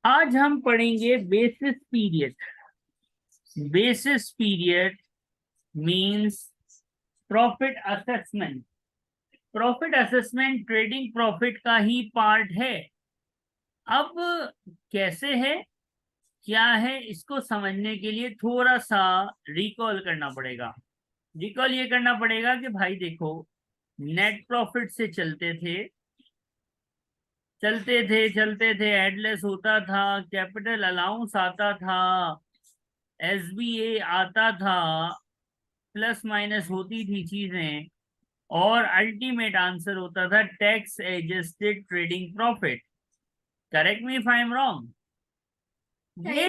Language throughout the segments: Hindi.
आज हम पढ़ेंगे basis period. Basis period means profit assessment. Profit assessment trading profit का ही पार्ट है। अब कैसे है, क्या है, इसको समझने के लिए थोड़ा सा रिकॉल करना पड़ेगा। रिकॉल ये करना पड़ेगा कि भाई देखो, नेट प्रॉफिट से चलते थे एडलेस होता था, कैपिटल अलाउंस आता था, एसबीए आता था, प्लस माइनस होती थी चीजें, और अल्टीमेट आंसर होता था tax adjusted trading profit. Correct me if I am wrong. ये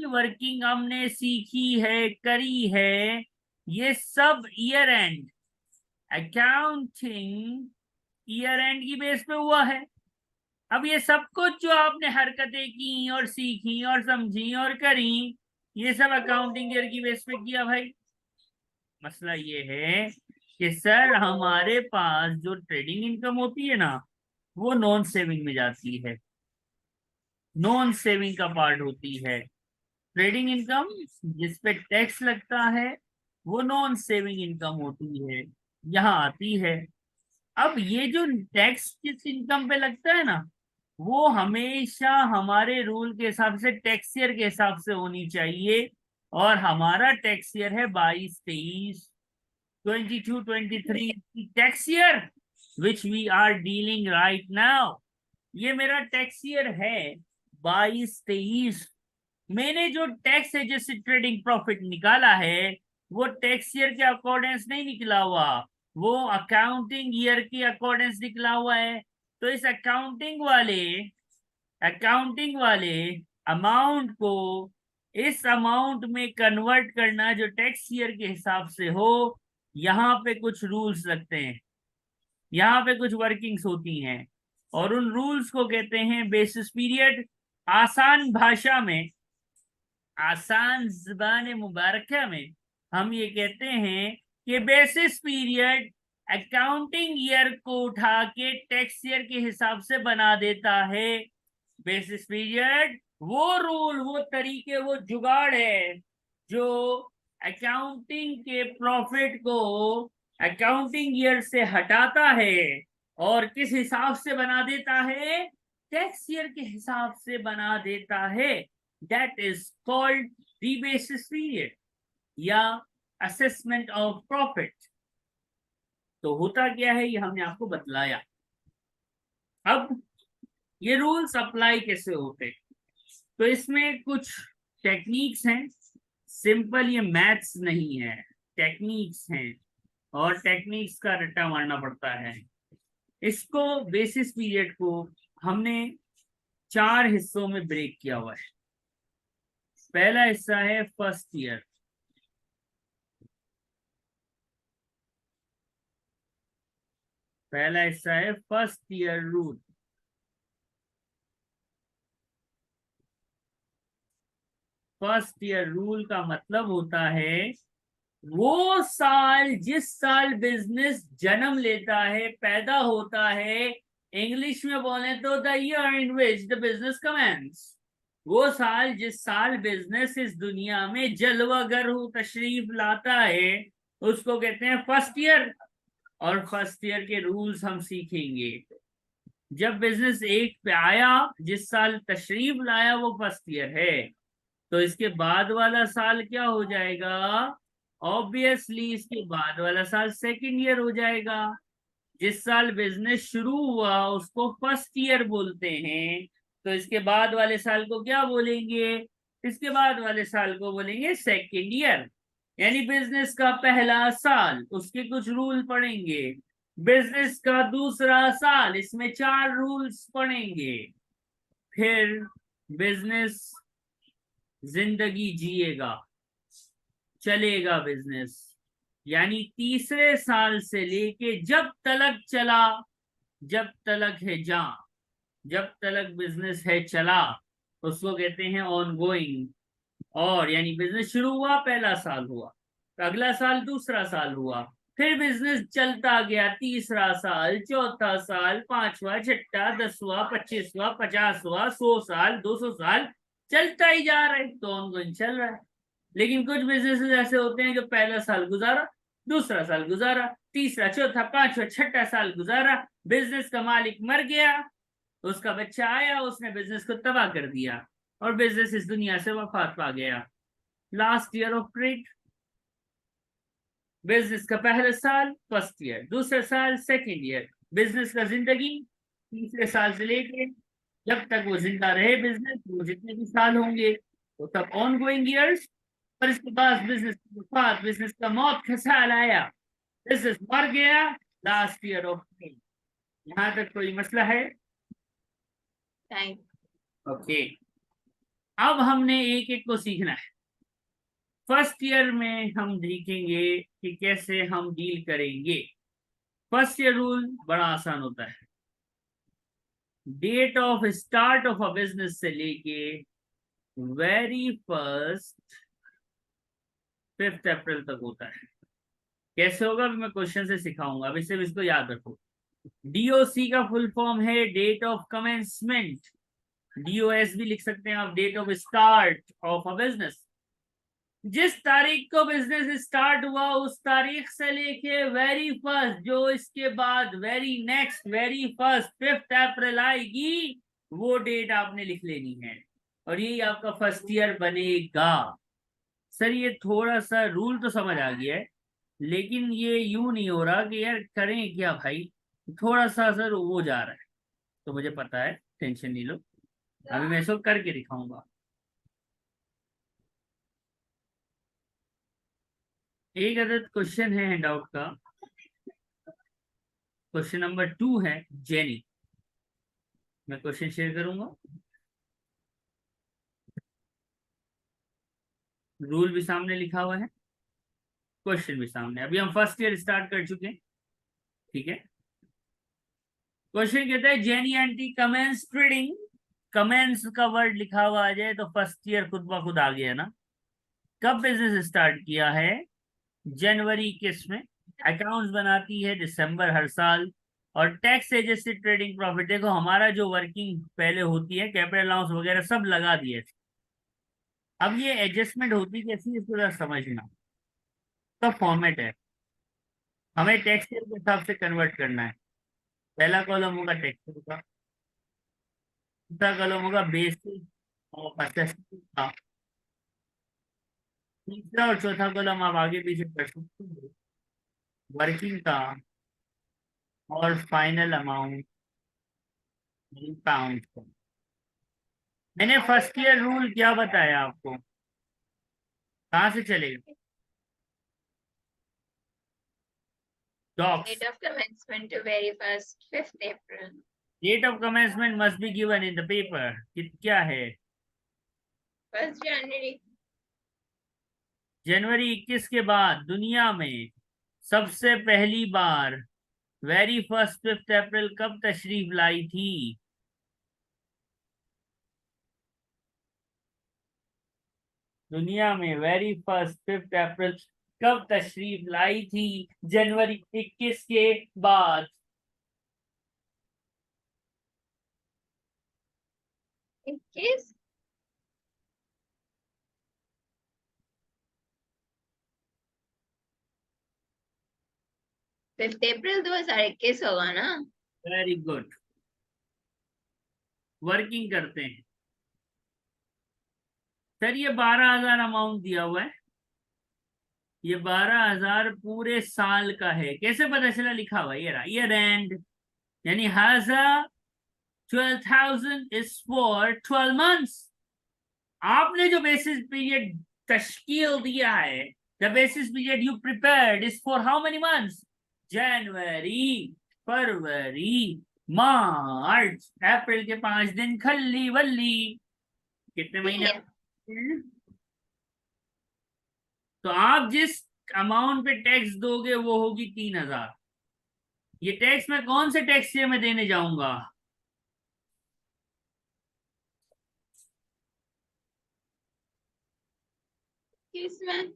वर्किंग हमने सीखी है, करी है, ये सब year and accounting, year and की बेस पे हुआ है। अब ये सब कुछ जो आपने हरकतें की और सीखी और समझी और करी, ये सब अकाउंटिंग ईयर की बेस पे किया भाई। मसला ये है कि सर हमारे पास जो ट्रेडिंग इनकम होती है ना, वो नॉन सेविंग में जाती है, नॉन सेविंग का पार्ट होती है। ट्रेडिंग इनकम जिस पे टैक्स लगता है वो नॉन सेविंग इनकम होती है, यहाँ आती है। अब ये जो टैक्स किस इनकम पे लगता है ना, वो हमेशा हमारे रूल के हिसाब से टैक्स ईयर के हिसाब से होनी चाहिए। और हमारा टैक्स ईयर है 22-23, 22-23 tax year which we are dealing right now. ये मेरा टैक्स ईयर है 22-23। मैंने जो टैक्स एडजस्टेड ट्रेडिंग प्रॉफिट निकाला है वो टैक्स ईयर के अकॉर्डेंस नहीं निकला हुआ, वो अकाउंटिंग ईयर के अकॉर्डेंस निकला हुआ है। तो इस अकाउंटिंग वाले अमाउंट को इस अमाउंट में कन्वर्ट करना जो टैक्स ईयर के हिसाब से हो, यहाँ पे कुछ रूल्स लगते हैं, यहाँ पे कुछ वर्किंग्स होती हैं, और उन रूल्स को कहते हैं बेसिस पीरियड। आसान भाषा में, आसान ज़बान मुबारका में हम ये कहते हैं कि बेसिस पीरियड अकाउंटिंग ईयर को उठा के टैक्स ईयर के हिसाब से बना देता है। बेसिस पीरियड वो रूल, वो तरीके, वो जुगाड़ है जो अकाउंटिंग के प्रॉफिट को अकाउंटिंग ईयर से हटाता है और किस हिसाब से बना देता है, टैक्स ईयर के हिसाब से बना देता है। That is called the basis period या असेसमेंट ऑफ प्रॉफिट। तो होता क्या है ये हमने आपको बतलाया। अब ये रूल्स अप्लाई कैसे होते हैं, तो इसमें कुछ टेक्निक्स हैं। सिंपल ये मैथ्स नहीं है, टेक्निक्स हैं, और टेक्निक्स का रट्टा मारना पड़ता है। इसको बेसिस पीरियड को हमने 4 हिस्सों में ब्रेक किया हुआ है। पहला हिस्सा है फर्स्ट ईयर। पहला हिस्सा है first year rule. First year rule का मतलब होता है वो साल जिस साल बिजनेस जन्म लेता है, पैदा होता है, इंग्लिश में बोले तो the year in which the business commence. वो साल जिस साल बिजनेस इस दुनिया में जलवागर हो तशरीफ लाता है, उसको कहते हैं फर्स्ट ईयर। और फर्स्ट ईयर के रूल्स हम सीखेंगे। जब बिजनेस एक पे आया, जिस साल तशरीफ लाया वो फर्स्ट ईयर है, तो इसके बाद वाला साल क्या हो जाएगा, ऑब्वियसली इसके बाद वाला साल सेकंड ईयर हो जाएगा। जिस साल बिजनेस शुरू हुआ उसको फर्स्ट ईयर बोलते हैं, तो इसके बाद वाले साल को क्या बोलेंगे, इसके बाद वाले साल को बोलेंगे सेकंड ईयर। यानी बिजनेस का पहला साल, उसके कुछ रूल पढ़ेंगे। बिजनेस का दूसरा साल, इसमें 4 रूल्स पढ़ेंगे। फिर बिजनेस जिंदगी जिएगा, चलेगा बिजनेस, यानी तीसरे साल से लेके जब तलक चला, जब तलक है जहां, जब तलक बिजनेस है चला, उसको कहते हैं ऑन गोइंग। और यानी बिजनेस शुरू हुआ, पहला साल हुआ, तो अगला साल दूसरा साल हुआ, फिर बिजनेस चलता गया, तीसरा साल, चौथा साल, पांचवा, छठा, 10वां, 25वां, 50वां, 100 साल, 200 साल, चलता ही जा रहा है, तो ऑनगोइंग चल रहा है। लेकिन कुछ बिजनेसेस ऐसे होते हैं जो पहला साल गुजारा, दूसरा साल गुजारा, तीसरा, चौथा, पांचवा, छठा साल गुजारा, बिजनेस का मालिक मर गया, उसका बच्चा आया, उसने बिजनेस को तबाह कर दिया और बिजनेस इस दुनिया से वफात पा गया। Last year of trade, business का पहला साल फर्स्ट ईयर, दूसरा साल सेकेंड ईयर, बिजनेस का जिंदगी तीसरे साल से लेके जब तक वो जिंदा रहे बिजनेस, वो जितने भी साल होंगे वो तब ऑन गोइंग ईयर्स। पर इसके बाद बिजनेस की वफात, बिजनेस का मौत का साल आया, बिजनेस मर गया, लास्ट ईयर ऑफ ट्रेड। यहाँ तक कोई मसला है? नहीं। ओके, अब हमने एक एक को सीखना है। फर्स्ट ईयर में हम देखेंगे कि कैसे हम डील करेंगे। फर्स्ट ईयर रूल बड़ा आसान होता है। Date of start of a business से लेके वेरी फर्स्ट 5 अप्रैल तक होता है। कैसे होगा अभी मैं क्वेश्चन से सिखाऊंगा, अभी सिर्फ इसको याद रखो। डीओसी का फुल फॉर्म है डेट ऑफ कमेंसमेंट, डीओएस भी लिख सकते हैं आप, date of start of a business. जिस तारीख को बिजनेस स्टार्ट हुआ उस तारीख से लेके वेरी फर्स्ट, जो इसके बाद वेरी नेक्स्ट वेरी फर्स्ट 5 अप्रैल आएगी, वो डेट आपने लिख लेनी है और यही आपका फर्स्ट ईयर बनेगा। सर ये थोड़ा सा रूल तो समझ आ गया है, लेकिन ये यूं नहीं हो रहा कि यार करें क्या भाई, थोड़ा सा सर वो जा रहा है, तो मुझे पता है, टेंशन नहीं लो, अभी मैं इसको करके दिखाऊंगा। एक अदद क्वेश्चन है हैंडआउट का, क्वेश्चन नंबर 2 है जेनी। मैं क्वेश्चन शेयर करूंगा, रूल भी सामने लिखा हुआ है, क्वेश्चन भी सामने। अभी हम फर्स्ट ईयर स्टार्ट कर चुके हैं, ठीक है। क्वेश्चन कहता है Jenny aunty commence trading. Commence का वर्ड लिखा हुआ आ जाए तो फर्स्ट ईयर खुद ब खुद आ गया ना। कब बिजनेस स्टार्ट किया है? जनवरी 21 में। अकाउंट्स बनाती है दिसंबर हर साल। और टैक्स एडजस्टेड ट्रेडिंग प्रॉफिट, देखो हमारा जो वर्किंग पहले होती है, कैपिटल अलाउंस वगैरह सब लगा दिए, अब ये एडजस्टमेंट होती कैसी इसको जरा समझना। तो फॉर्मेट है, हमें टैक्स ईयर के हिसाब से कन्वर्ट करना है। पहला कॉलम होगा टैक्स ईयर का, दूसरा कॉलम होगा बेसिक और असेसमेंट का, तीसरा और चौथा कॉलम आप आगे पीछे कर सकते हो, वर्किंग का और फाइनल अमाउंट पाउंड का। मैंने फर्स्ट ईयर रूल क्या बताया आपको, कहाँ से चलेगा? Docs. Date of commencement to very first 5th April. Date of commencement must be given in the paper. क्या है? 1st January. जनवरी 21 के बाद दुनिया में सबसे पहली बार वेरी फर्स्ट 5 अप्रैल कब तशरीफ लाई थी? दुनिया में वेरी फर्स्ट 5 अप्रैल कब तशरीफ लाई थी जनवरी 21 के बाद? 21. 5th April 2021 होगा ना? वेरी गुड, वर्किंग करते हैं। सर ये 12,000 अमाउंट दिया हुआ है, ये 12,000 पूरे साल का है, कैसे पता चला? लिखा हुआ ये रहा, ईयर एंड, यानी हाजा 12,000 इज फॉर 12 मंथ्स। आपने जो बेसिस पीरियड तश्कील दिया है, the basis period you prepared is for how many months? जनवरी, फरवरी, मार्च, अप्रैल के 5 दिन, खल्ली वल्ली, कितने महीने? तो आप जिस अमाउंट पे टैक्स दोगे वो होगी 3,000। ये टैक्स मैं कौन से टैक्स ईयर में देने जाऊंगा? किसमें?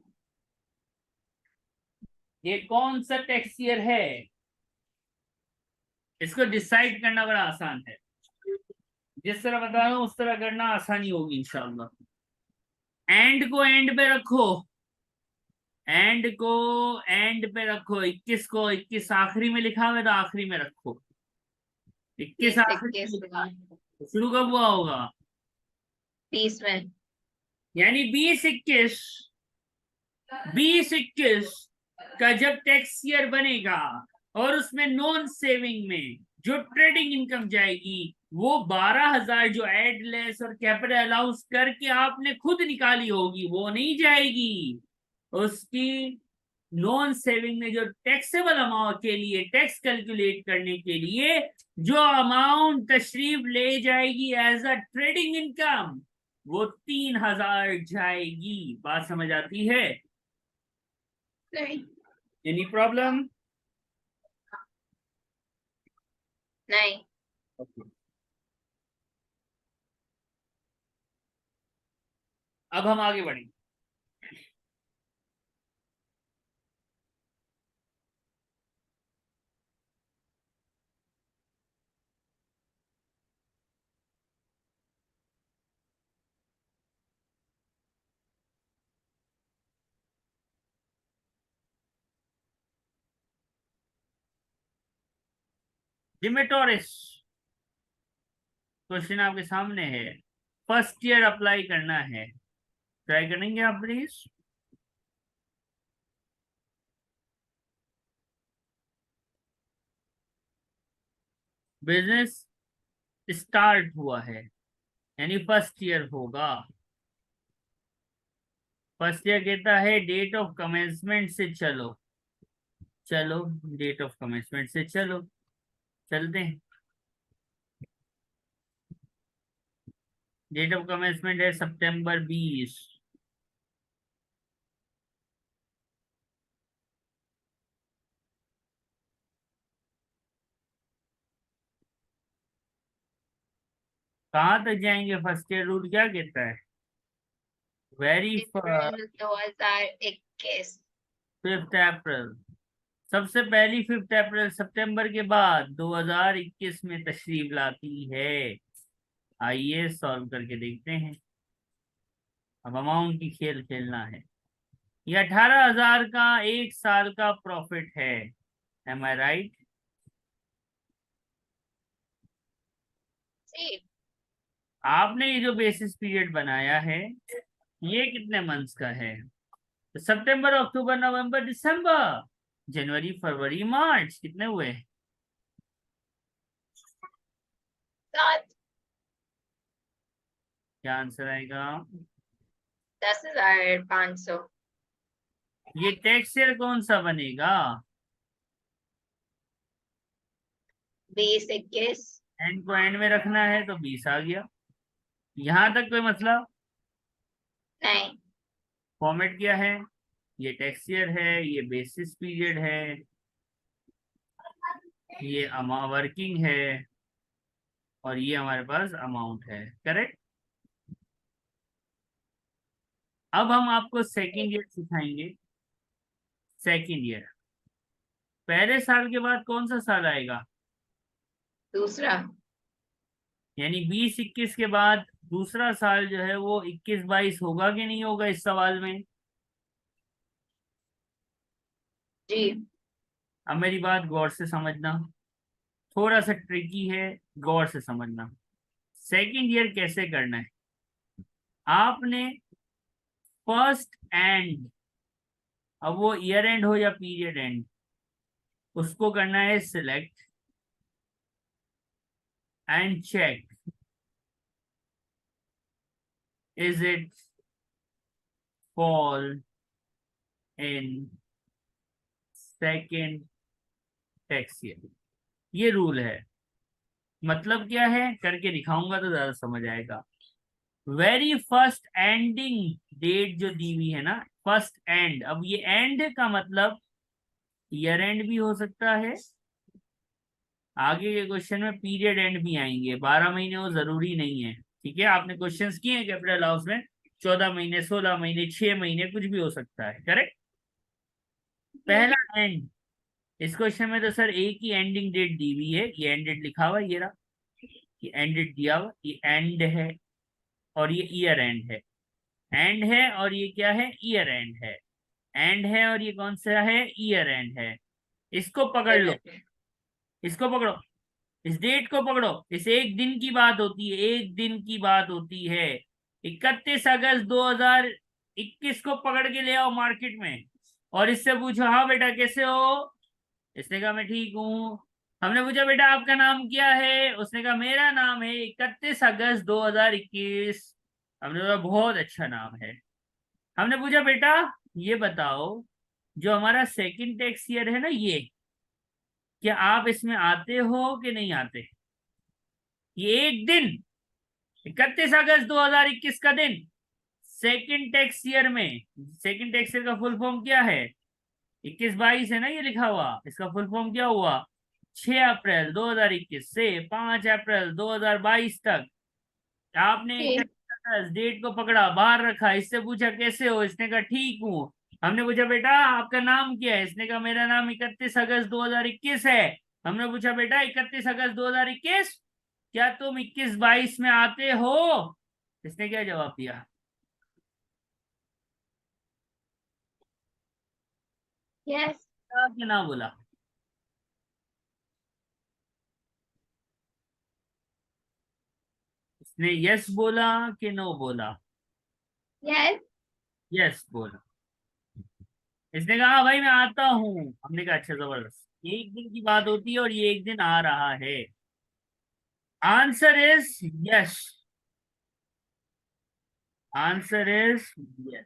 ये कौन सा टैक्स ईयर है, इसको डिसाइड करना बड़ा आसान है। जिस तरह बता रहा हूं उस तरह करना आसानी होगी इंशाल्लाह। एंड को एंड पे रखो, एंड को एंड पे रखो। 21 को 21 आखिरी में लिखा हुआ है तो आखिरी में रखो। 21 20 आखिरी में 21 लिखा है, तो शुरू कब हुआ होगा? 20 में। यानी 20 21, 20 21 का जब टैक्स ईयर बनेगा और उसमें नॉन सेविंग में जो ट्रेडिंग इनकम जाएगी वो 12,000 जो एड लेस और कैपिटल अलाउंस करके आपने खुद निकाली होगी वो नहीं जाएगी। उसकी नॉन सेविंग में जो टैक्सेबल अमाउंट के लिए टैक्स कैलकुलेट करने के लिए जो अमाउंट तशरीफ ले जाएगी एज अ ट्रेडिंग इनकम वो 3,000 जाएगी। बात समझ आती है? नहीं एनी प्रॉब्लम? नहीं। अब हम आगे बढ़ेंगे। डिमेटोरिस क्वेश्चन आपके सामने है, फर्स्ट ईयर अप्लाई करना है, ट्राई करेंगे आप प्लीज। बिजनेस स्टार्ट हुआ है यानी फर्स्ट ईयर होगा। फर्स्ट ईयर कहता है डेट ऑफ कमेंसमेंट से चलो, चलो डेट ऑफ कमेंसमेंट से चलो, चलते हैं। डेट ऑफ कमेंसमेंट है सितंबर 20। कहाँ तक जाएंगे? फर्स्ट ईयर रूल क्या कहता है? वेरी अप्रैल 2021। 5 अप्रैल, सबसे पहली 5 अप्रैल सितंबर के बाद 2021 में तशरीफ लाती है। आइए सॉल्व करके देखते हैं। अब अमाउंट की खेल खेलना है। ये 18,000 का एक साल का प्रॉफिट है, एम आई राइट? जी। आपने ये जो बेसिस पीरियड बनाया है ये कितने मंथ्स का है? तो सितंबर अक्टूबर नवंबर दिसंबर जनवरी फरवरी मार्च, कितने हुए? 7। क्या आंसर आएगा? 10,500। ये टैक्स ईयर कौन सा बनेगा? 20 21। एंड को एंड में रखना है तो 20 आ गया। यहां तक कोई मसला? नहीं। फॉर्मेट क्या है? ये टैक्स ईयर है, ये बेसिस पीरियड है, ये वर्किंग है और ये हमारे पास अमाउंट है। करेक्ट। अब हम आपको सेकेंड ईयर सिखाएंगे। सेकेंड ईयर पहले साल के बाद कौन सा साल आएगा? दूसरा। यानी 20 21 के बाद दूसरा साल जो है वो 21 22 होगा कि नहीं होगा इस सवाल में? जी। अब मेरी बात गौर से समझना, थोड़ा सा ट्रिकी है, गौर से समझना। सेकेंड ईयर कैसे करना है? आपने फर्स्ट एंड, अब वो ईयर एंड हो या पीरियड एंड, उसको करना है select and check is it fall in second tax year. ये रूल है। मतलब क्या है करके दिखाऊंगा तो ज्यादा समझ आएगा। वेरी फर्स्ट एंडिंग डेट जो दी हुई है ना, फर्स्ट एंड, अब ये एंड का मतलब ईयर एंड भी हो सकता है, आगे के क्वेश्चन में पीरियड एंड भी आएंगे। 12 महीने वो जरूरी नहीं है, ठीक है? आपने क्वेश्चंस किए हैं कैपिटल हाउस में, 14 महीने 16 महीने 6 महीने कुछ भी हो सकता है। करेक्ट। पहला एंड, इस क्वेश्चन में तो सर एक ही एंडिंग डेट दी हुई है, ये एंड डेट लिखा हुआ है, ये रहा, ये एंड डेट दिया हुआ, ये एंड है और ये ईयर एंड है, एंड है और ये क्या है, ईयर एंड है, एंड है और ये कौन सा है, ईयर एंड है। इसको पकड़ लो, इसको पकड़ो, इस डेट को पकड़ो, इस एक दिन की बात होती है, एक दिन की बात होती है। 31 अगस्त 2021 को पकड़ के ले आओ मार्केट में और इससे पूछो, हाँ बेटा कैसे हो, इसने कहा मैं ठीक हूँ। हमने पूछा बेटा आपका नाम क्या है, उसने कहा मेरा नाम है 31 अगस्त 2021। हमने बोला बहुत अच्छा नाम है। हमने पूछा बेटा ये बताओ, जो हमारा सेकंड टैक्स ईयर है ना, ये क्या आप इसमें आते हो कि नहीं आते, ये एक दिन 31 अगस्त 2021 का दिन सेकंड टैक्स ईयर में, सेकंड टैक्स ईयर का फुल फॉर्म क्या है, 21-22 है ना ये लिखा हुआ, इसका फुल फॉर्म क्या हुआ, 6 अप्रैल 2021 से 5 अप्रैल 2022 तक। आपने जी। 31 डेट को पकड़ा, बाहर रखा, इससे पूछा कैसे हो, इसने कहा ठीक हूँ। हमने पूछा बेटा आपका नाम क्या है, इसने कहा मेरा नाम 31 अगस्त 2021 है। हमने पूछा बेटा 31 अगस्त 2021 क्या तुम 21-22 में आते हो, इसने क्या जवाब दिया, यस। क्या ना बोला, इसने यस बोला कि नो बोला, यस। यस बोला। इसने कहा "हाँ भाई मैं आता हूँ"। हमने कहा अच्छा जबरदस्त, एक दिन की बात होती है और ये एक दिन आ रहा है। Answer is yes, answer is yes.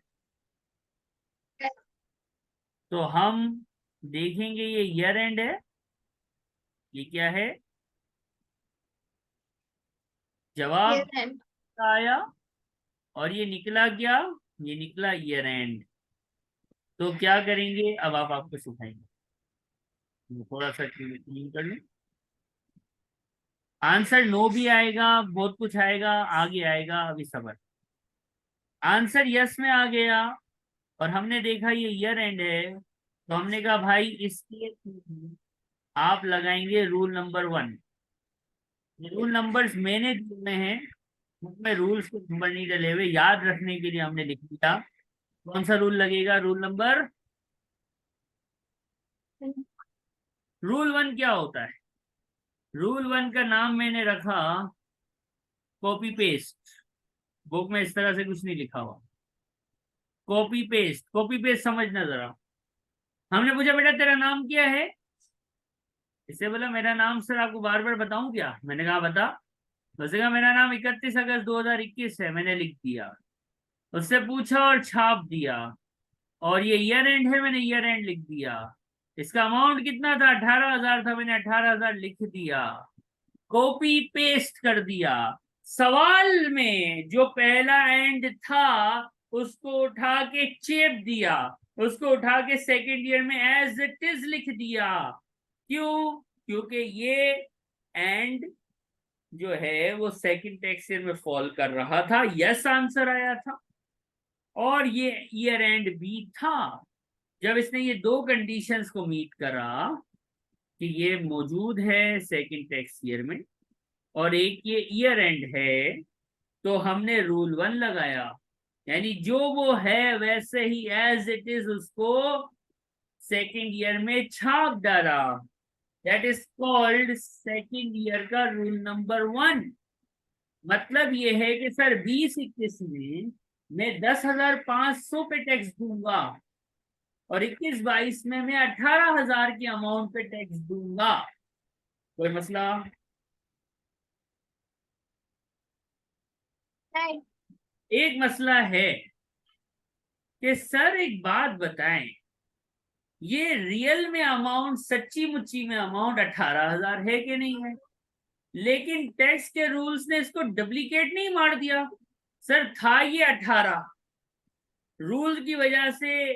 तो हम देखेंगे ये ईयर एंड है, ये क्या है, जवाब यस। आया और ये निकला क्या, ये निकला ईयर एंड। तो क्या करेंगे अब, आप आपको सिखाएंगे, मैं थोड़ा सा क्लीन कर लूं। आंसर नो भी आएगा, बहुत कुछ आएगा, आगे आएगा, अभी सबर। आंसर यस में आ गया और हमने देखा ये ईयर एंड है, तो हमने कहा भाई इसके आप लगाएंगे रूल नंबर 1। रूल नंबर्स मैंने दिए हुए हैं, उसमें रूल्स के नंबर नहीं डले हुए, याद रखने के लिए हमने लिख दिया। कौन सा रूल लगेगा, रूल 1 क्या होता है, रूल 1 का नाम मैंने रखा कॉपी पेस्ट। बुक में इस तरह से कुछ नहीं लिखा हुआ, कॉपी पेस्ट, कॉपी पेस्ट समझना जरा। हमने पूछा बेटा तेरा नाम क्या है, इससे बोला मेरा नाम सर आपको बार बार बताऊं क्या, मैंने कहा बता। उसने कहा मेरा नाम 31 अगस्त 2021 है, मैंने लिख दिया। उससे पूछा और छाप दिया, और ये ईयर एंड है, मैंने ईयर एंड लिख दिया। इसका अमाउंट कितना था, 18,000 था, मैंने 18,000 लिख दिया, कॉपी पेस्ट कर दिया। सवाल में जो पहला एंड था उसको उठा के चेप दिया, उसको उठा के सेकेंड ईयर में एज इट इज लिख दिया। क्यों, क्योंकि ये एंड जो है वो सेकंड टैक्स ईयर में फॉल कर रहा था, यस आंसर आया था, और ये ईयर एंड भी था। जब इसने ये दो कंडीशंस को मीट करा कि ये मौजूद है सेकंड टैक्स ईयर में और एक ये ईयर एंड है, तो हमने रूल 1 लगाया, यानी जो वो है वैसे ही एज इट इज उसको सेकंड ईयर में छाप डाला। That is called second year का रूल नंबर 1। मतलब ये है कि सर 20-21 में मैं 10,500 पे टैक्स दूंगा और 21-22 में मैं 18,000 के अमाउंट पे टैक्स दूंगा। कोई मसला, नहीं। एक मसला है कि सर एक बात बताएं, ये रियल में अमाउंट, सच्ची मुच्ची में अमाउंट 18,000 है कि नहीं है, लेकिन टैक्स के रूल्स ने इसको डुप्लीकेट नहीं मार दिया। सर था ये 18, रूल की वजह से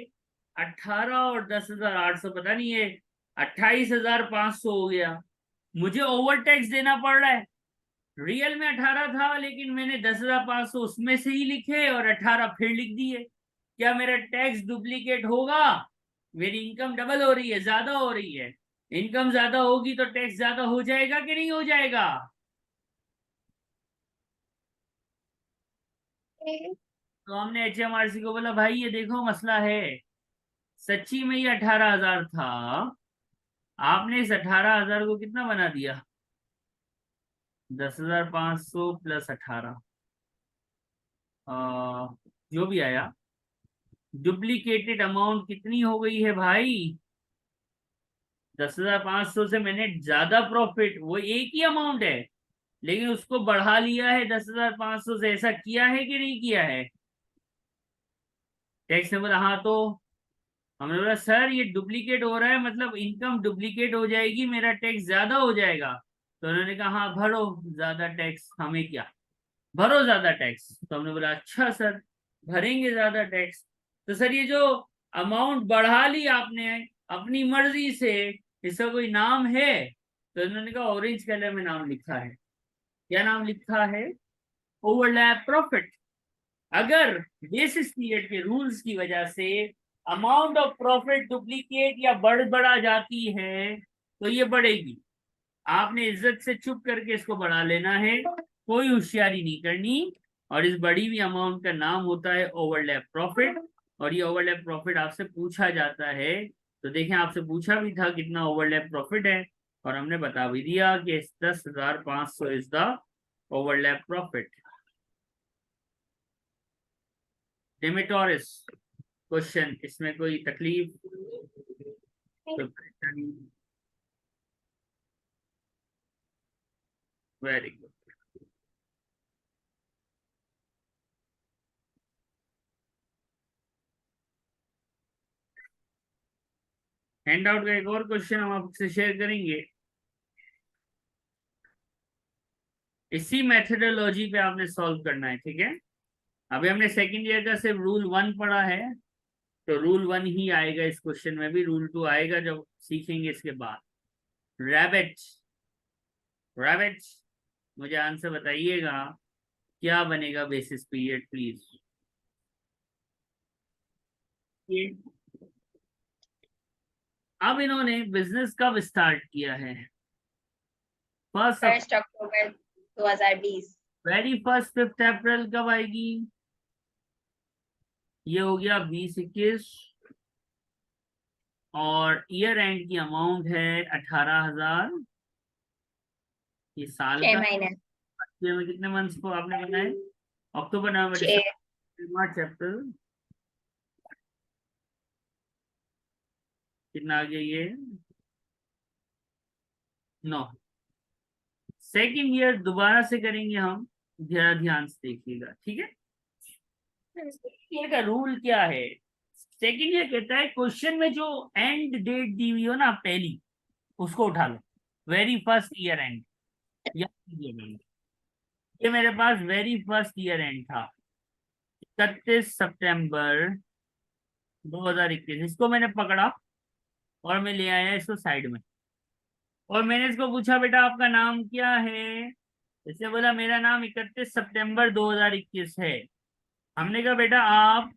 18 और 10,800 पता नहीं है 28,500 हो गया, मुझे ओवर टैक्स देना पड़ रहा है। रियल में 18 था लेकिन मैंने 10,500 उसमें से ही लिखे और 18 फिर लिख दिए, क्या मेरा टैक्स डुप्लीकेट होगा, मेरी इनकम डबल हो रही है, ज्यादा हो रही है। इनकम ज्यादा होगी तो टैक्स ज्यादा हो जाएगा कि नहीं हो जाएगा? yes, तो हमने HMRC को बोला भाई ये देखो मसला है, सच्ची में ये 18,000 था, आपने इस 18,000 को कितना बना दिया? 10,500 प्लस 18, जो भी आया। डुप्लीकेटेड अमाउंट कितनी हो गई है भाई? 10,500 से मैंने ज्यादा प्रॉफिट, वो एक ही अमाउंट है लेकिन उसको बढ़ा लिया है 10,500 से। ऐसा किया है कि नहीं किया है? टैक्स ने बोला हाँ। तो हमने बोला सर ये डुप्लीकेट हो रहा है, मतलब इनकम डुप्लीकेट हो जाएगी, मेरा टैक्स ज्यादा हो जाएगा। तो उन्होंने कहा हाँ भरो ज्यादा टैक्स, हमें क्या, भरो ज्यादा टैक्स। तो हमने बोला अच्छा सर भरेंगे ज्यादा टैक्स। तो सर ये जो अमाउंट बढ़ा ली आपने अपनी मर्जी से, इसका कोई नाम है? तो उन्होंने कहा ऑरेंज कलर में नाम लिखा है। क्या नाम लिखा है? Overlap profit. अगर बेसिस पीरियड के रूल्स की वजह से अमाउंट ऑफ प्रॉफिट डुप्लीकेट या बढ़ा जाती है तो ये बढ़ेगी। आपने इज्जत से चुप करके इसको बढ़ा लेना है, कोई होशियारी नहीं करनी। और इस बढ़ी हुई अमाउंट का नाम होता है ओवरलैप प्रॉफिट। और ये ओवरलैप प्रॉफिट आपसे पूछा जाता है। तो देखें आपसे पूछा भी था कितना ओवरलैप प्रॉफिट है, और हमने बता भी दिया कि 10,500 इज द ओवरलैप प्रॉफिट। डेमेटोरिस क्वेश्चन, इसमें कोई तकलीफ तो परेशानी? Very good. हैंड आउट का एक और क्वेश्चन हम आपसे शेयर करेंगे। इसी मेथोडोलॉजी पे आपने सॉल्व करना है, ठीक है? अभी हमने सेकंड ईयर का सिर्फ रूल 1 पढ़ा है, तो रूल 1 ही आएगा इस क्वेश्चन में भी, रूल 2 आएगा जब सीखेंगे इसके बाद। रैबिट, रैबिट, मुझे आंसर बताइएगा, क्या बनेगा बेसिस पीरियड प्लीज? अब इन्होंने बिजनेस कब स्टार्ट किया है? फर्स्ट, 1 अक्टूबर 2020। वेरी फर्स्ट 5 अप्रैल कब आएगी? ये हो गया 2021। और ईयर एंड की अमाउंट है 18,000। ये साल 6 का, महीने। ये में कितने मंथ्स को आपने बनाए? अक्टूबर नवंबर 6। दिसंबर मार्च अप्रैल, कितना आ गया ये? 9। सेकेंड ईयर दोबारा से करेंगे हम, जरा ध्यान से देखिएगा, ठीक है? सेकेंड ईयर का रूल क्या है? सेकेंड ईयर कहता है क्वेश्चन में जो एंड डेट दी हुई हो ना पहली, उसको उठा लो, वेरी फर्स्ट ईयर एंड या ईयर एंड। ये मेरे पास वेरी फर्स्ट ईयर एंड था 31 सितंबर 2021। इसको मैंने पकड़ा और मैं ले आया इसको साइड में, और मैंने इसको पूछा बेटा आपका नाम क्या है? इसने बोला मेरा नाम 31 सितंबर 2021 है। हमने कहा बेटा आप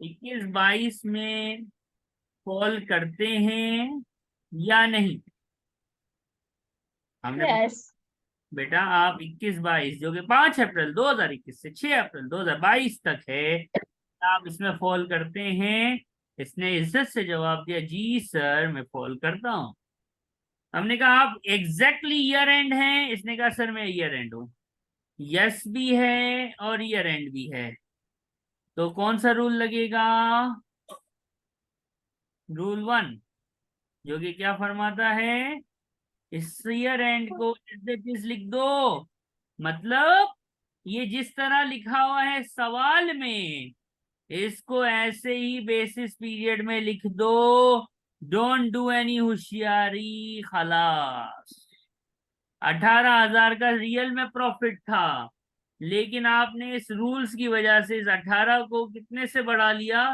21-22 में कॉल करते हैं या नहीं? हमने यस। बेटा आप 21-22 जो कि 5 अप्रैल 2021 से 6 अप्रैल 2022 तक है, आप इसमें फॉल करते हैं? इसने इज्जत से जवाब दिया जी सर मैं फॉल करता हूँ। हमने कहा आप एग्जैक्टली ईयर एंड हैं? इसने कहा सर मैं ईयर एंड हूँ। यस भी है और ईयर एंड भी है, तो कौन सा रूल लगेगा? रूल 1, जो कि क्या फरमाता है, इस ईयर एंड को एज इट इज लिख दो। मतलब ये जिस तरह लिखा हुआ है सवाल में, इसको ऐसे ही बेसिस पीरियड में लिख दो। डोंट डू एनी होशियारी, खलास। 18,000 का रियल में प्रॉफिट था, लेकिन आपने इस रूल्स की वजह से इस 18 को कितने से बढ़ा लिया?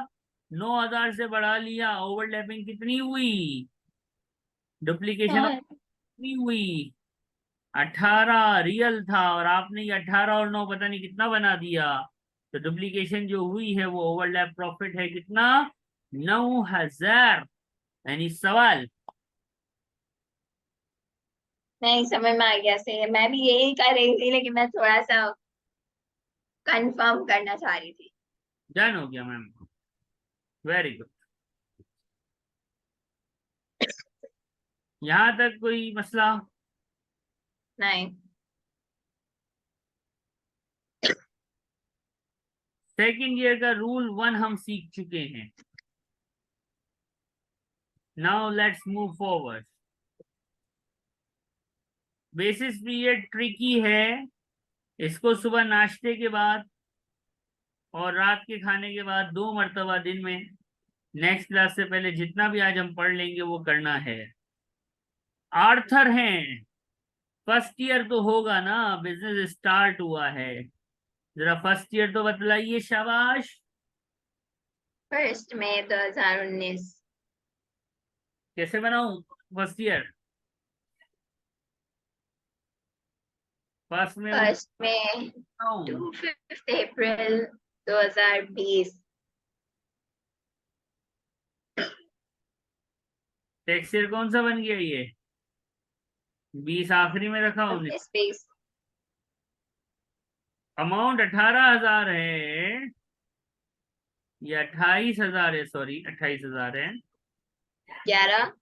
9,000 से बढ़ा लिया। ओवरलैपिंग कितनी हुई? डुप्लीकेशन और कितनी हुई? 18 रियल था और आपने ये 18 और 9 पता नहीं कितना बना दिया। तो डुप्लीकेशन जो हुई है वो ओवरलैप प्रॉफिट है कितना? 9,000 यानी सवाल। नहीं समझ में आ गया सही है, मैं भी यही कर रही थी लेकिन मैं थोड़ा सा कंफर्म करना चाह रही थी। डन हो गया मैम, वेरी गुड। यहां तक कोई मसला? नहीं। सेकंड ईयर का रूल 1 हम सीख चुके हैं। Now let's move forward. Basis period tricky है। इसको सुबह नाश्ते के बाद और रात के खाने के बाद 2 मरतबा दिन में नेक्स्ट क्लास से पहले जितना भी आज हम पढ़ लेंगे वो करना है। आर्थर हैं, फर्स्ट ईयर तो होगा ना, बिजनेस स्टार्ट हुआ है। जरा फर्स्ट ईयर तो बतलाइए, शाबाश। 1 मई 2019। कैसे बनाऊं फर्स्ट ईयर? फर्स्ट में उन 1 मई टू 5 अप्रैल 2020। टेक्स्ट ईयर कौन सा बन गया ये? 20 आखिरी में रखा हूँ। 19 20। अमाउंट 18,000 है, ये 28,000 है, सॉरी 28,000 है। 11।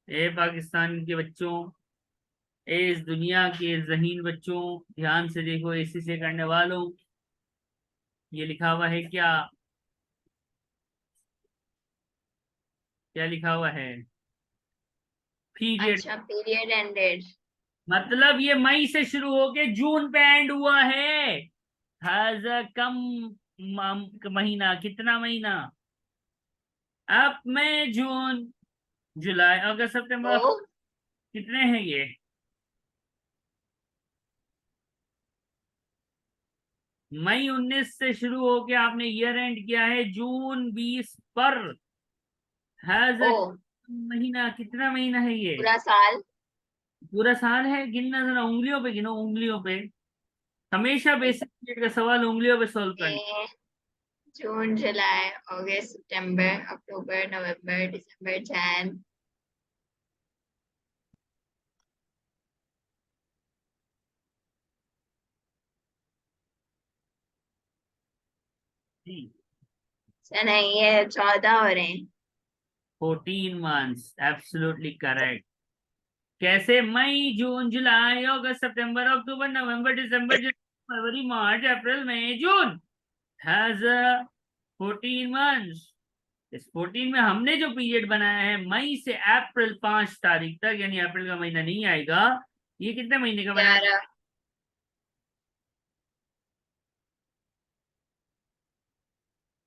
ए पाकिस्तान के बच्चों, ए इस दुनिया के ज़हीन बच्चों, ध्यान से देखो, एसी से करने वालों, ये लिखा हुआ है क्या? क्या लिखा हुआ है? पीरियड। अच्छा पीरियड एंडेड। मतलब ये मई से शुरू होके जून पे एंड हुआ है। हज़ कम महीना, कितना महीना? अब मई जून जुलाई अगस्त सितंबर, ओ कितने हैं ये? मई 19 से शुरू होके आपने ईयर एंड किया है जून 20 पर। हैज ओ महीना, कितना महीना है ये? पूरा साल। पूरा साल है। गिनना जरा, उंगलियों पे गिनो, उंगलियों पे। हमेशा बेसिक पीरियड का सवाल उंगलियों पे सॉल्व करना। मई जून जुलाई अगस्त सितंबर अक्टूबर नवंबर दिसंबर जैन। जी, अच्छा नहीं ये 14 हो रहे हैं। 14 मंथ्स, एब्सोल्युटली करेक्ट। कैसे? मई जून जुलाई अगस्त सितंबर अक्टूबर नवंबर दिसंबर जनवरी फरवरी मार्च अप्रैल मई जून। Has 14 months. इस 14 में हमने जो पीरियड बनाया है मई से अप्रैल 5 तारीख तक, यानी अप्रैल का महीना नहीं आएगा, ये कितने महीने का बनाया? 11।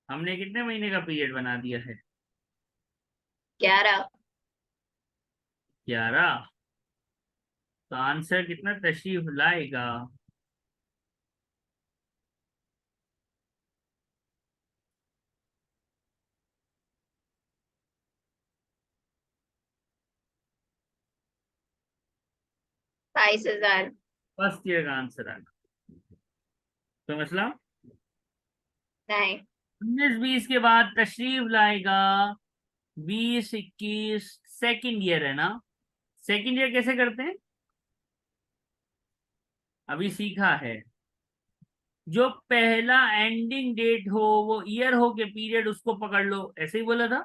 हमने कितने महीने का पीरियड बना दिया है? 11। 11। तो आंसर कितना तशरीफ लाएगा? बाईस हजार। फर्स्ट ईयर का आंसर आएगा। तो मसला नहीं। 19-20 के बाद तशरीफ लाएगा 20-21। सेकंड ईयर है ना? सेकंड ईयर कैसे करते हैं? अभी सीखा है। जो पहला एंडिंग डेट हो वो ईयर हो के पीरियड उसको पकड़ लो, ऐसे ही बोला था।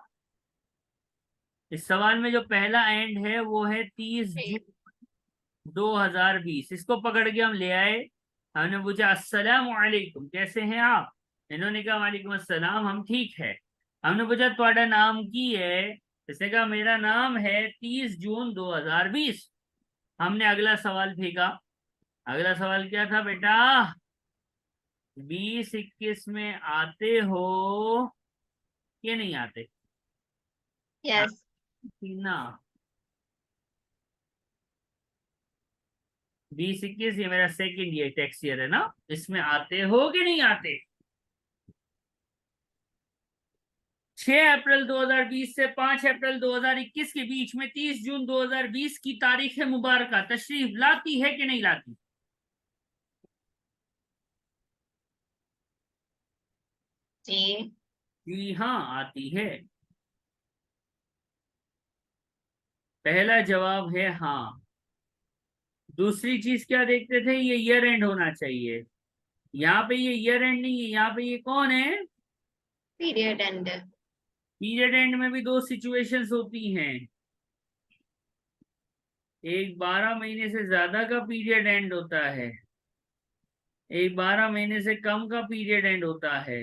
इस सवाल में जो पहला एंड है वो है 30 जून 2020, इसको पकड़ के हम ले आए। हमने पूछा अस्सलाम वालेकुम, कैसे हैं आप? इन्होंने कहा वालेकुम अस्सलाम, हम ठीक है। हमने पूछा तुम्हारा नाम की है? इसने कहा मेरा नाम है 30 जून 2020। हमने अगला सवाल फेंका। अगला सवाल क्या था बेटा? 20-21 में आते हो कि नहीं आते? यस। ना, 20-21 ये मेरा सेकेंड ईयर टैक्स ईयर है ना, इसमें आते हो कि नहीं आते? 6 अप्रैल 2020 से 5 अप्रैल 2021 के बीच में 30 जून 2020 की तारीख मुबारक तशरीफ लाती है कि नहीं लाती? जी। जी हाँ आती है। पहला जवाब है हाँ। दूसरी चीज क्या देखते थे, ये ईयर एंड होना चाहिए। यहाँ पे ये ईयर एंड नहीं है, यहाँ पे ये कौन है, पीरियड एंड। पीरियड एंड में भी दो सिचुएशंस होती हैं। एक 12 महीने से ज्यादा का पीरियड एंड होता है, एक 12 महीने से कम का पीरियड एंड होता है।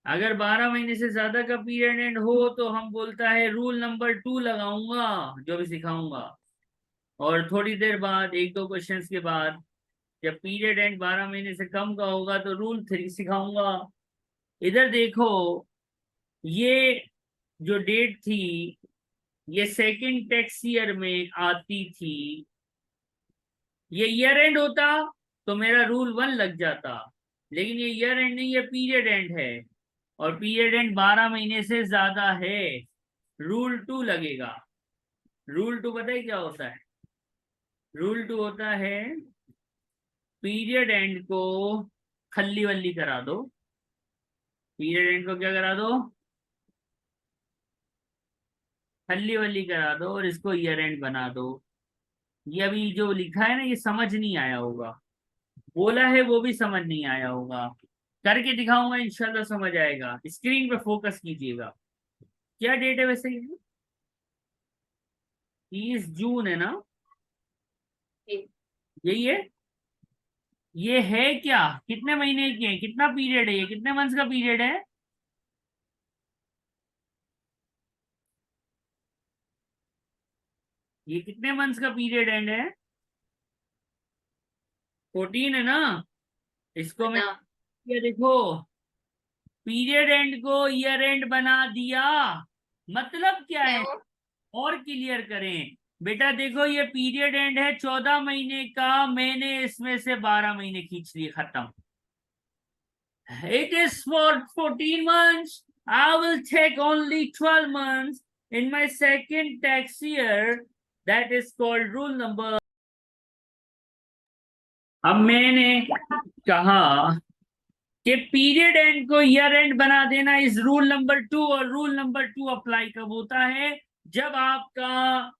अगर 12 महीने से ज्यादा का पीरियड एंड हो तो हम बोलता है रूल नंबर 2 लगाऊंगा, जो भी सिखाऊंगा। और थोड़ी देर बाद, एक दो क्वेश्चंस के बाद, जब पीरियड एंड 12 महीने से कम का होगा तो रूल 3 सिखाऊंगा। इधर देखो, ये जो डेट थी ये सेकंड टैक्स ईयर में आती थी। ये ईयर एंड होता तो मेरा रूल 1 लग जाता, लेकिन ये ईयर एंड नहीं, ये पीरियड एंड है। और पीरियड एंड 12 महीने से ज्यादा है, रूल 2 लगेगा। रूल 2 पता है क्या होता है, रूल 2 होता है पीरियड एंड को खल्ली वल्ली करा दो। पीरियड एंड को क्या करा दो, खल्ली वल्ली करा दो, और इसको ईयर एंड बना दो। ये अभी जो लिखा है ना ये समझ नहीं आया होगा, बोला है वो भी समझ नहीं आया होगा, करके दिखाऊंगा इंशाल्लाह समझ आएगा। स्क्रीन पे फोकस कीजिएगा। क्या डेट है वैसे, ये 30 जून है ना, जी। यही है। ये है क्या, कितने महीने के हैं, कितना पीरियड है, ये कितने मंथ्स का पीरियड है, ये कितने मंथ्स का पीरियड एंड है, 14 है ना। इसको मैं, ना। ये देखो, पीरियड एंड को ईयर एंड बना दिया, मतलब क्या है, क्यों? और क्लियर करें। बेटा देखो, ये पीरियड एंड है 14 महीने का, मैंने इसमें से 12 महीने खींच लिए, खत्म। It is for 14 months. I will take only 12 months in my second tax year. That is called rule number. अब मैंने कहा कि पीरियड एंड को ईयर एंड बना देना इस रूल नंबर 2, और रूल नंबर 2 अप्लाई कब होता है, जब आपका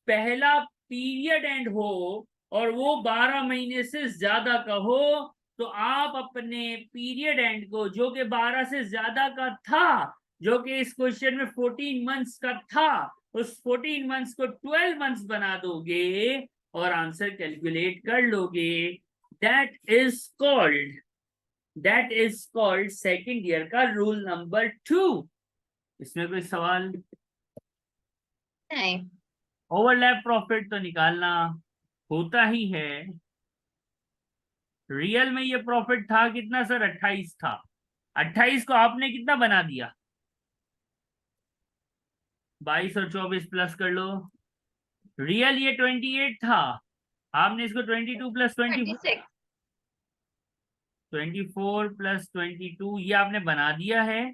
पहला पीरियड एंड हो और वो 12 महीने से ज्यादा का हो। तो आप अपने पीरियड एंड को, जो कि 12 से ज्यादा का था, जो कि इस क्वेश्चन में 14 मंथ्स का था, उस 14 मंथ्स को 12 मंथ्स बना दोगे और आंसर कैलकुलेट कर लोगे। That is called second year का रूल नंबर 2। इसमें कोई सवाल, नहीं। ओवरलैप प्रॉफिट तो निकालना होता ही है। रियल में ये प्रॉफिट था कितना सर, 28 था। 28 को आपने कितना बना दिया, 22 और 24 प्लस कर लो। रियल ये 28 था, आपने इसको 22 प्लस 26। 24 प्लस 22 ये आपने बना दिया है।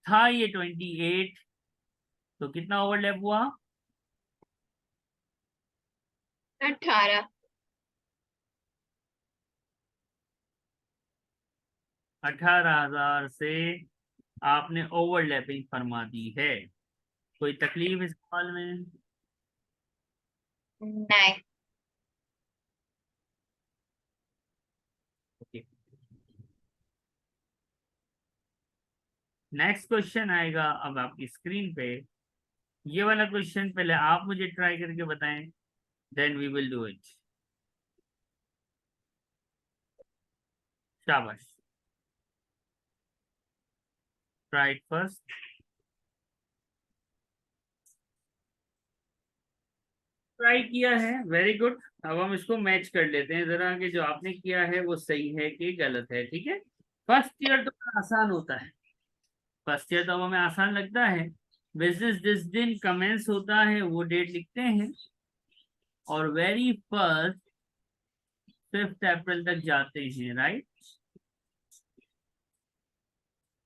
था ये 28, तो कितना ओवरलैप हुआ, 18। 18,000 से आपने ओवरलैपिंग फरमा दी है। कोई तकलीफ इस सवाल में, नहीं। ओके। नेक्स्ट क्वेश्चन आएगा अब आपकी स्क्रीन पे। ये वाला क्वेश्चन पहले आप मुझे ट्राई करके बताएं, then we will do it. शाबाश, ट्राई इट फर्स्ट। ट्राई किया है, वेरी गुड। अब हम इसको मैच कर लेते हैं जरा, कि जो आपने किया है वो सही है कि गलत है, ठीक है। फर्स्ट ईयर तो आसान होता है, फर्स्ट ईयर तो अब हमें आसान लगता है। बिजनेस जिस दिन कमेंस होता है वो डेट लिखते हैं, और वेरी फर्स्ट 5 अप्रैल तक जाते हैं, राइट।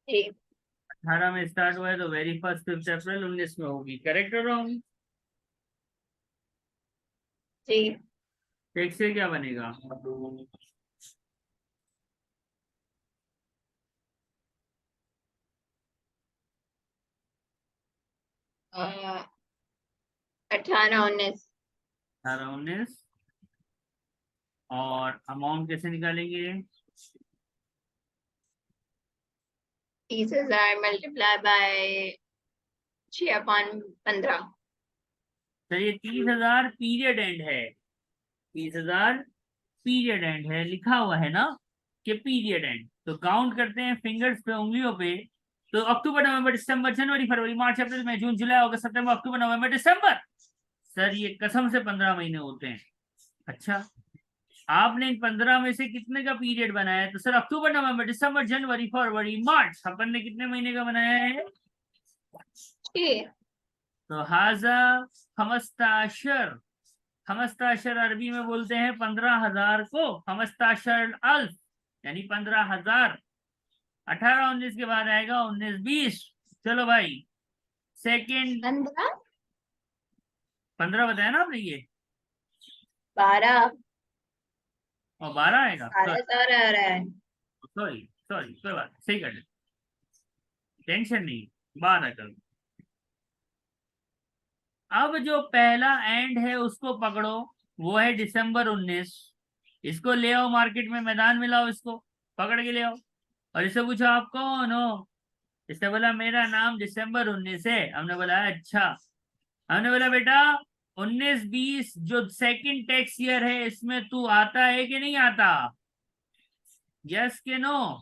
जी। 18 में स्टार्ट हुआ है तो वेरी फर्स्ट 5 अप्रैल 19 में होगी, करेक्ट और रॉन्ग। जी। टेक्स से क्या बनेगा, 18 19। 18 19। और अमाउंट कैसे निकालेंगे? 30,000 मल्टीप्लाई बाय 6/15। चलिए 30,000 पीरियड एंड है, 30,000 पीरियड एंड है, लिखा हुआ है ना कि पीरियड एंड। तो काउंट करते हैं फिंगर्स पे, उंगलियों पे। तो अक्टूबर नवंबर दिसंबर जनवरी फरवरी मार्च अप्रैल मई जून जुलाई अगस्त सितंबर अक्टूबर नवंबर दिसंबर। सर ये कसम से 15 महीने होते हैं। अच्छा, आपने इन 15 में से कितने का पीरियड बनाया है? तो सर अक्टूबर नवंबर दिसंबर जनवरी फरवरी मार्च, अपन ने कितने महीने का बनाया है? ठीक। तो हाजा हमस्ताशर, हमस्ताशर अरबी में बोलते हैं 15,000 को, हमस्ताशर अल्फ यानी 15,000। 18 19 के बाद आएगा 19 20। चलो भाई, सेकंड। 15 15 बताया ना आपने ये, 12। और 12 आएगा। 12 आ रहा है। सॉरी सॉरी, कोई बात नहीं, सही कर ले, टेंशन नहीं, 12 कर। अब जो पहला एंड है उसको पकड़ो, वो है दिसंबर 19। इसको ले आओ मार्केट में, मैदान में लाओ, इसको पकड़ के ले आओ। और इससे पूछो आप कौन हो? इसने बोला मेरा नाम दिसंबर 19 है। हमने बोला अच्छा। हमने बोला बेटा 19 20 जो सेकंड टैक्स ईयर है इसमें तू आता है कि नहीं आता? यस के नो?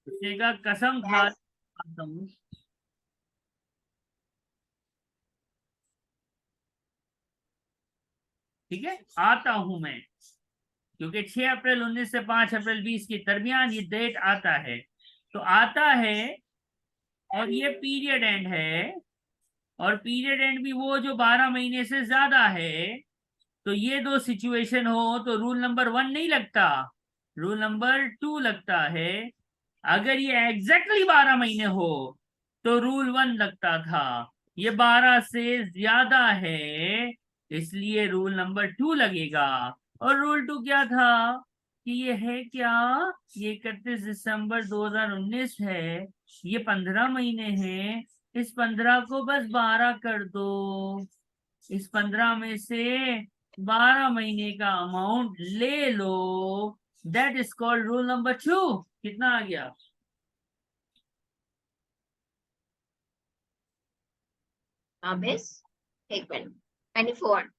उसने कहा कसम खा यस। आता हूँ। ठीक है, आता हूं मैं, क्योंकि 6 अप्रैल 19 से 5 अप्रैल 20 के दरमियान ये डेट आता है। तो आता है, और ये पीरियड एंड है, और पीरियड एंड भी वो जो 12 महीने से ज्यादा है। तो ये दो सिचुएशन हो तो रूल नंबर 1 नहीं लगता, रूल नंबर 2 लगता है। अगर ये एग्जैक्टली 12 महीने हो तो रूल 1 लगता था। ये 12 से ज्यादा है, इसलिए रूल नंबर 2 लगेगा। और रूल 2 क्या था कि ये है क्या, ये 31 दिसंबर 2019 है, ये 15 महीने हैं, इस 15 को बस 12 कर दो, इस 15 में से 12 महीने का अमाउंट ले लो। That is called rule number 2। कितना आ गया? 24। एक मिनट। 24।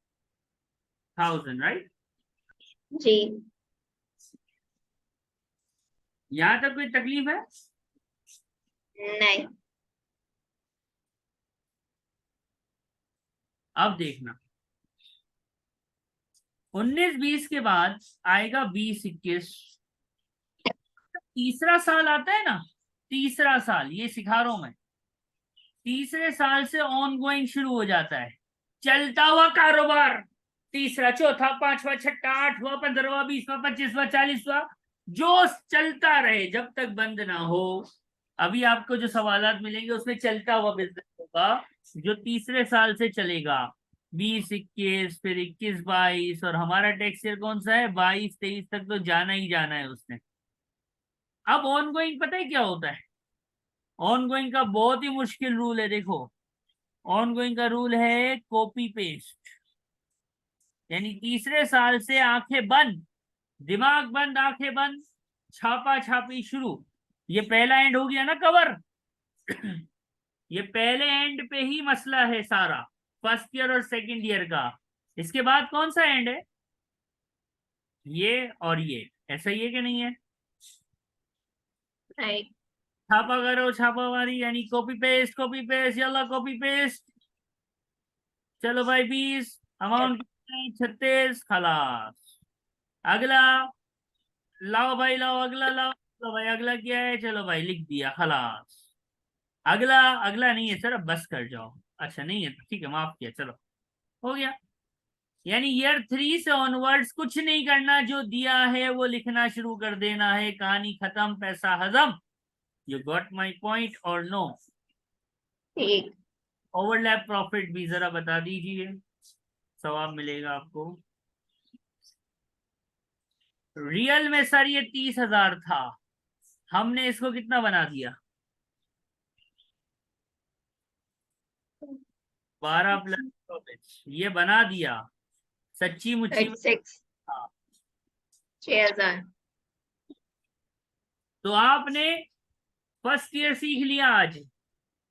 1000, राइट? जी। यहां तक कोई तकलीफ है? नहीं। अब देखना, 19 20 के बाद आएगा 20 21। तीसरा साल आता है ना, तीसरा साल ये सिखा रहा हूं मैं। तीसरे साल से ऑन गोइंग शुरू हो जाता है, चलता हुआ कारोबार। तीसरा चौथा पांचवा छठा आठवां 15वां 20वां 25वां 40वां, जो चलता रहे जब तक बंद ना हो। अभी आपको जो सवालात मिलेंगे उसमें चलता हुआ बिजनेस होगा, जो तीसरे साल से चलेगा। 20 21, फिर 21 22, और हमारा टैक्स ईयर कौन सा है? 22 23 तक तो जाना ही जाना है उसने। अब ऑन गोइंग पता है क्या होता है? ऑन गोइंग का बहुत ही मुश्किल रूल है, देखो। ऑन गोइंग का रूल है कॉपी पेस्ट, यानी तीसरे साल से आंखें बंद, दिमाग बंद आंखें बंद, छापा छापी शुरू। ये पहला एंड हो गया ना कवर। ये पहले एंड पे ही मसला है सारा, फर्स्ट ईयर और सेकंड ईयर का। इसके बाद कौन सा एंड है? ये और ये, ऐसा ही है कि नहीं है? राइट। छापा करो छापा मारी, यानी copy paste, Yalla copy paste. चलो भाई 20, अमाउंट 36, खलास। अगला, लाओ भाई लाओ, अगला लाओ। चलो भाई अगला क्या है? चलो भाई लिख दिया, खलास। अगला, अगला नहीं है सर, अब बस कर जाओ। अच्छा नहीं है तो ठीक है, माफ किया, चलो हो गया। यानी ईयर 3 से ऑनवर्ड्स कुछ नहीं करना, जो दिया है वो लिखना शुरू कर देना है, कहानी खत्म, पैसा हजम। यू गॉट माई पॉइंट और नो? ठीक। ओवरलैप प्रॉफिट भी जरा बता दीजिए, सवाब मिलेगा आपको। रियल में सर ये 30,000 था, हमने इसको कितना बना दिया? 12 प्लस 24, ये बना दिया। सच्ची मुच्ची में। 36। हाँ। 6000। तो आपने फर्स्ट ईयर सीख लिया आज,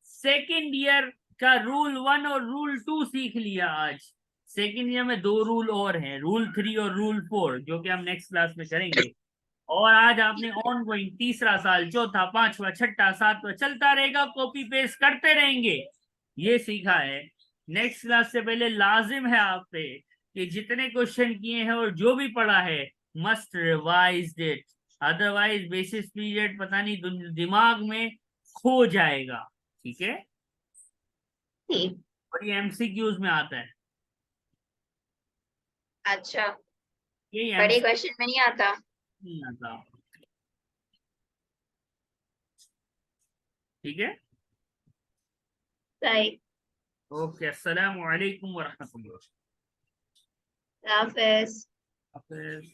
सेकेंड ईयर का रूल 1 और रूल 2 सीख लिया आज। सेकेंड ईयर में 2 रूल और हैं, रूल 3 और रूल 4, जो कि हम नेक्स्ट क्लास में करेंगे। और आज आपने ऑन गोइंग तीसरा साल, चौथा, पांचवा, छठा, सातवां चलता रहेगा, कॉपी पेस्ट करते रहेंगे, ये सीखा है। नेक्स्ट क्लास से पहले लाजिम है आप पे कि जितने क्वेश्चन किए हैं और जो भी पढ़ा है must revise it, otherwise basis period पता नहीं दिमाग में खो जाएगा। ठीक है। ठीक। और ये एमसीक्यूज में आता है, अच्छा, ये बड़े एमसीक्यू क्वेश्चन में नहीं आता। नहीं आता। ठीक है। सही। ओके, अस्सलाम वालेकुम वरहमतुल्लाह। हाफिज। हाफिज।